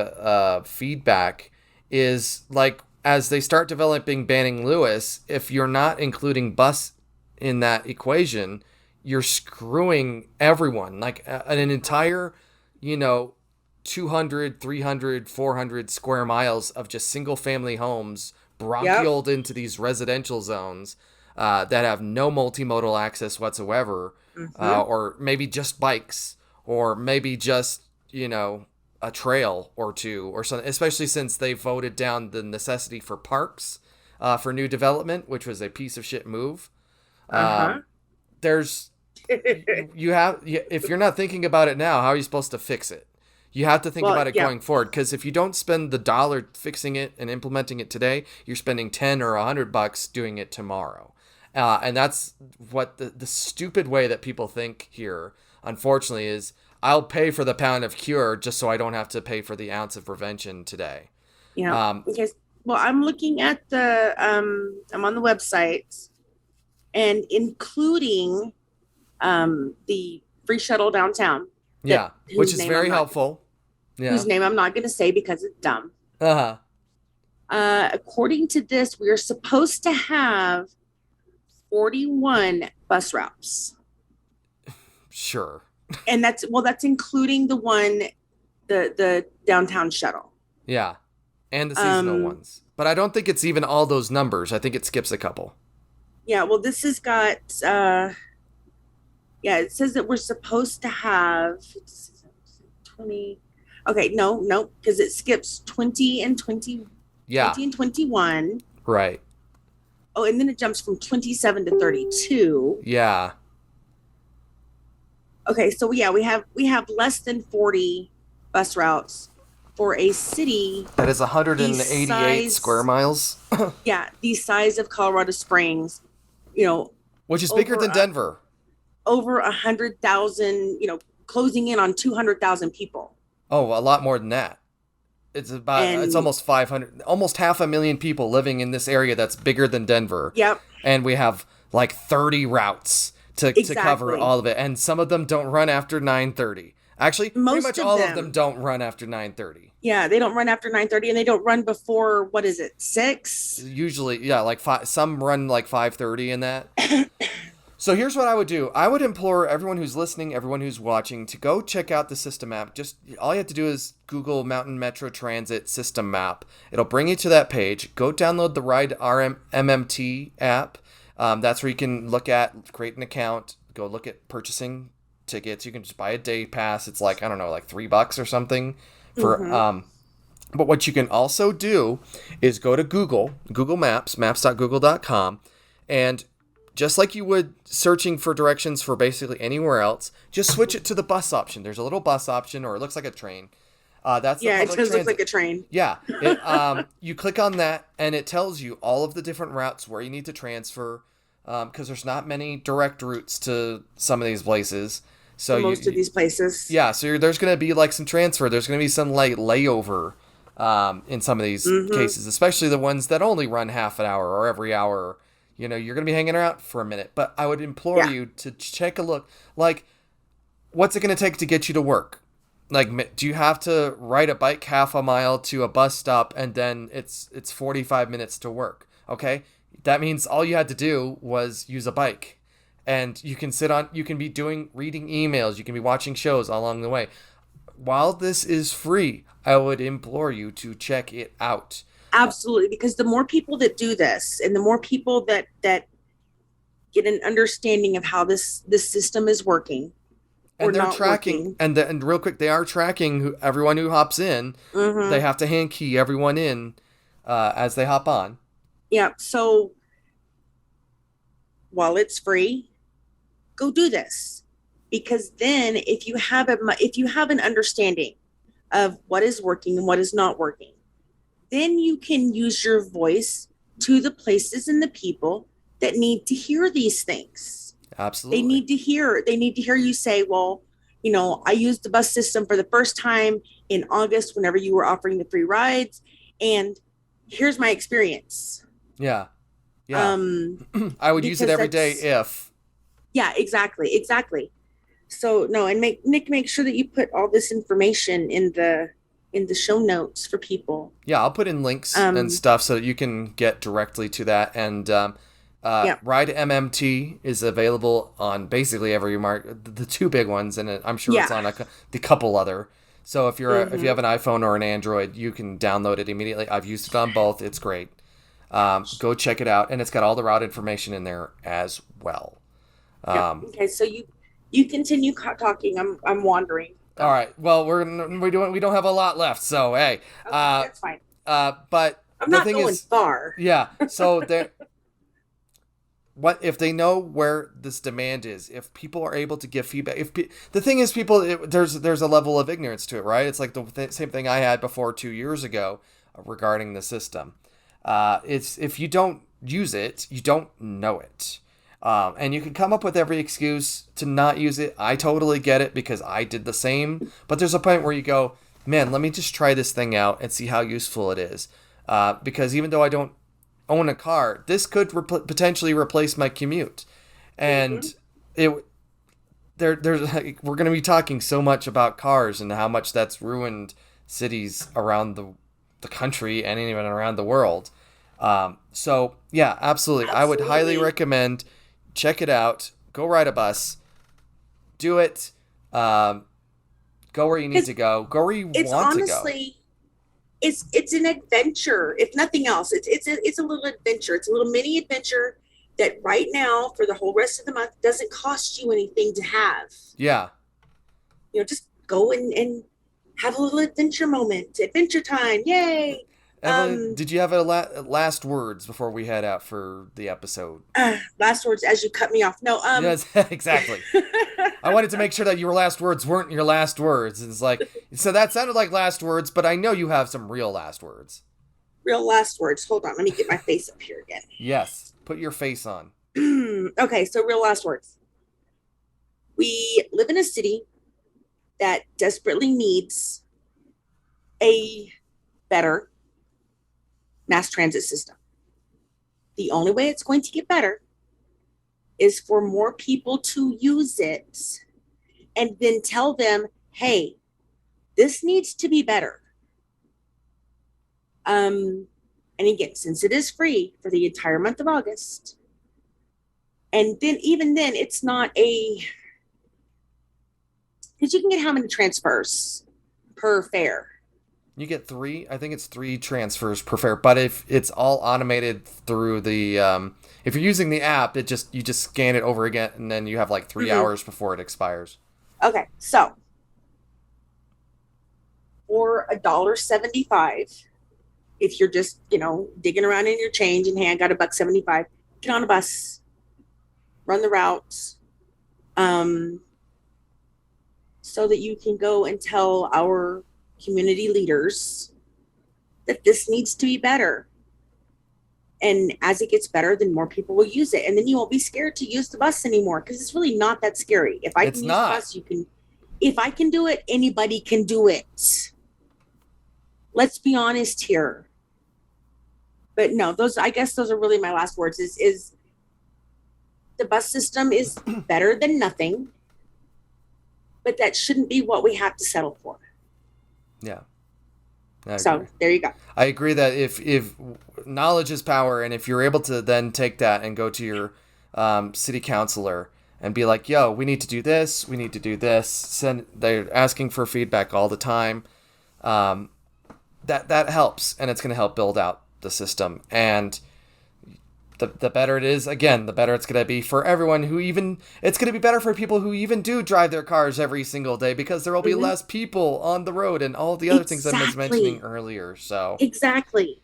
feedback is like, as they start developing Banning Lewis, if you're not including bus in that equation, you're screwing everyone. Like an entire, 200, 300, 400 square miles of just single family homes bronchialed into these residential zones that have no multimodal access whatsoever, or maybe just bikes, or maybe just, a trail or two or something, especially since they voted down the necessity for parks for new development, which was a piece of shit move. There's if you're not thinking about it now, how are you supposed to fix it? You have to think about it going forward, because if you don't spend the dollar fixing it and implementing it today, you're spending 10 or $100 doing it tomorrow. And that's what the stupid way that people think here, unfortunately, is I'll pay for the pound of cure just so I don't have to pay for the ounce of prevention today. Yeah. Because, well, I'm looking at I'm on the website, and including the free shuttle downtown. Yeah, which is very helpful. Yeah. Whose name I'm not going to say because it's dumb. According to this, we are supposed to have 41 bus routes. Sure. And that's including the downtown shuttle. Yeah. And the seasonal ones. But I don't think it's even all those numbers. I think it skips a couple. Yeah, well, this has got it says that we're supposed to have 20. Okay, no, because it skips 20 and 20. Yeah. 20 and 21. Right. Oh, and then it jumps from 27 to 32. Yeah. Okay, so yeah, we have less than 40 bus routes for a city that is 188 square miles. Yeah, the size of Colorado Springs, which is bigger than Denver. Over 100,000, closing in on 200,000 people. Oh, a lot more than that. It's almost 500, almost 500,000 people living in this area that's bigger than Denver. Yep. And we have like 30 routes to cover all of it, and some of them don't run after 9:30. Actually, pretty much all of them don't run after 9:30. Yeah, they don't run after 9:30, and they don't run before, what is it, 6? Usually, yeah, like some run like 5:30 in that. So here's what I would do. I would implore everyone who's listening, everyone who's watching, to go check out the system app. Just all you have to do is Google Mountain Metro Transit System Map. It'll bring you to that page. Go download the Ride MMT app. That's where you can create an account, go look at purchasing tickets. You can just buy a day pass. It's like, I don't know, like $3 or something for, but what you can also do is go to Google Maps, maps.google.com, and just like you would searching for directions for basically anywhere else, just switch it to the bus option. There's a little bus option, or it looks like a train. It does look like a train. Yeah. You click on that, and it tells you all of the different routes where you need to transfer, because there's not many direct routes to some of these places. So most of these places. Yeah, so there's going to be like some transfer. There's going to be some layover in some of these cases, especially the ones that only run half an hour or every hour. You're going to be hanging around for a minute. But I would implore you to take a look. Like, what's it going to take to get you to work? Like, do you have to ride a bike half a mile to a bus stop and then it's 45 minutes to work? Okay, that means all you had to do was use a bike, and you can be reading emails, you can be watching shows along the way. While this is free, I would implore you to check it out. Absolutely, because the more people that do this, and the more people that get an understanding of how this system is working or And they're not tracking, working. and real quick, they are tracking everyone who hops in. They Mm-hmm. have to hand key everyone in as they hop on. Yeah. So while it's free, go do this, because then if you have an understanding of what is working and what is not working, then you can use your voice to the places and the people that need to hear these things. Absolutely. They need to hear you say, well, I used the bus system for the first time in August whenever you were offering the free rides, and here's my experience. Yeah. Yeah. um I would use it because every day that's if. Yeah, exactly. So no, and make sure that you put all this information in the show notes for people. Yeah, I'll put in links and um stuff so that you can get directly to that. And yeah. Ride MMT is available on basically every the two big ones, and I'm sure it's Yeah. on the couple other. So if you Mm-hmm. have an iPhone or an Android, you can download it immediately. I've used it on both. It's great. Go check it out, and it's got all the route information in there as well. Yep. Um, Okay, so you continue talking. I'm wandering. all So right. Well, we don't have a lot left, so hey. okay, that's fine. But I'm the not thing going is, far. yeah. So there, what if they know where this demand is? If people are able to give feedback, the thing is, there's a level of ignorance to it, right? It's like the same thing I had before 2 years ago regarding the system. It's if you don't use it, you don't know it. And you can come up with every excuse to not use it. I totally get it because I did the same. But there's a point where you go, man, let me just try this thing out and see how useful it is. Because even though I don't own a car, this could potentially replace my commute. Mm-hmm. And it there's we're going to be talking so much about cars and how much that's ruined cities around the country and even around the world. So yeah, absolutely. I would highly Absolutely. recommend check it out. Go ride a bus. Do it. Um, go where you need Because to go. Go where you it's want to go. honestly, it's an adventure. If nothing else, it's a little adventure. It's a little mini adventure that right now for the whole rest of the month doesn't cost you anything to have. Yeah. Just go and have a little adventure moment, adventure time. Yay. Evelyn, um did you have a last words before we head out for the episode? Last words as you cut me off. No. Yes, exactly. I wanted to make sure that your last words weren't your last words. It's like, so that sounded like last words, but I know you have some real last words. Real last words. Hold on, let me get my face up here again. Yes, put your face on. Okay, so real last words. We live in a city that desperately needs a better mass transit system. The only way it's going to get better is for more people to use it and then tell them, hey, this needs to be better. And again, since it is free for the entire month of August, and then even then, it's not because you can get how many transfers per fare? You get three. I think it's three transfers per fare. But if it's all automated through the, if you're using the app, you just scan it over again, and then you have like 3 hours before it expires. Okay, so for $1.75, if you're just digging around in your change and hey, I got $1.75, get on a bus, run the route, so that you can go and tell our community leaders that this needs to be better. And as it gets better, then more people will use it. And then you won't be scared to use the bus anymore because it's really not that scary. If I It's can use the not. bus, you can. If I can do it, anybody can do it. Let's be honest here. But no, I guess those are really my last words. Is the bus system is better than nothing, but that shouldn't be what we have to settle for. Yeah. So there you go. I agree that if knowledge is power, and if you're able to then take that and go to your city councilor and be like, yo, we need to do this, we need to do this. They're asking for feedback all the time. that helps, and it's going to help build out the system. And the better it is, again, the better it's going to be for everyone it's going to be better for people who even do drive their cars every single day, because there will be less people on the road and all the other things I was mentioning earlier. So exactly.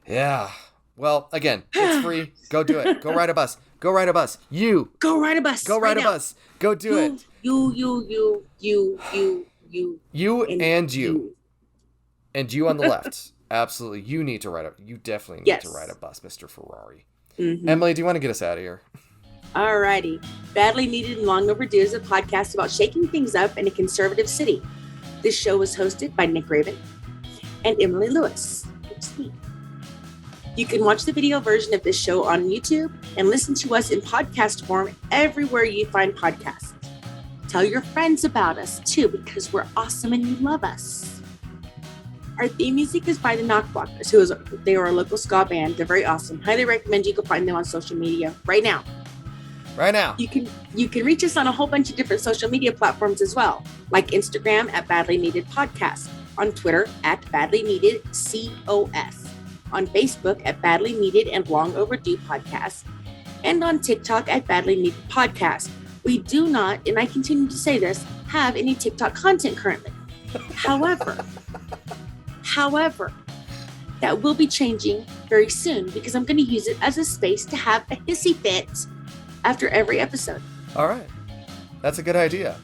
Yeah. Well, again, it's free. Go do it. Go ride a bus. Go ride a bus. You. Go ride a bus. Go ride a bus. Go do it. You. You and you. And you on the left. Absolutely. You need to you definitely need to ride a bus, Mr. Ferrari. Mm-hmm. Emily, do you want to get us out of here? Alrighty. Badly Needed and Long Overdue is a podcast about shaking things up in a conservative city. This show was hosted by Nick Raven and Emily Lewis. It's me. You can watch the video version of this show on YouTube and listen to us in podcast form everywhere you find podcasts. Tell your friends about us too, because we're awesome and you love us. Our theme music is by the Knockblockers, they are a local ska band. They're very awesome. Highly recommend you go find them on social media right now. Right now. You can reach us on a whole bunch of different social media platforms as well, like Instagram at Badly Needed Podcast, on Twitter at Badly Needed COS, on Facebook at Badly Needed and Long Overdue Podcast, and on TikTok at Badly Needed Podcast. We do not, and I continue to say this, have any TikTok content currently. However, that will be changing very soon, because I'm going to use it as a space to have a hissy fit after every episode. All right. That's a good idea.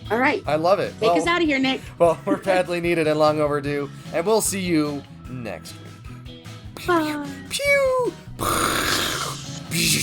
All right. I love it. Take us out of here, Nick. Well, we're Badly Needed and Long Overdue, and we'll see you next week. Bye. Pew!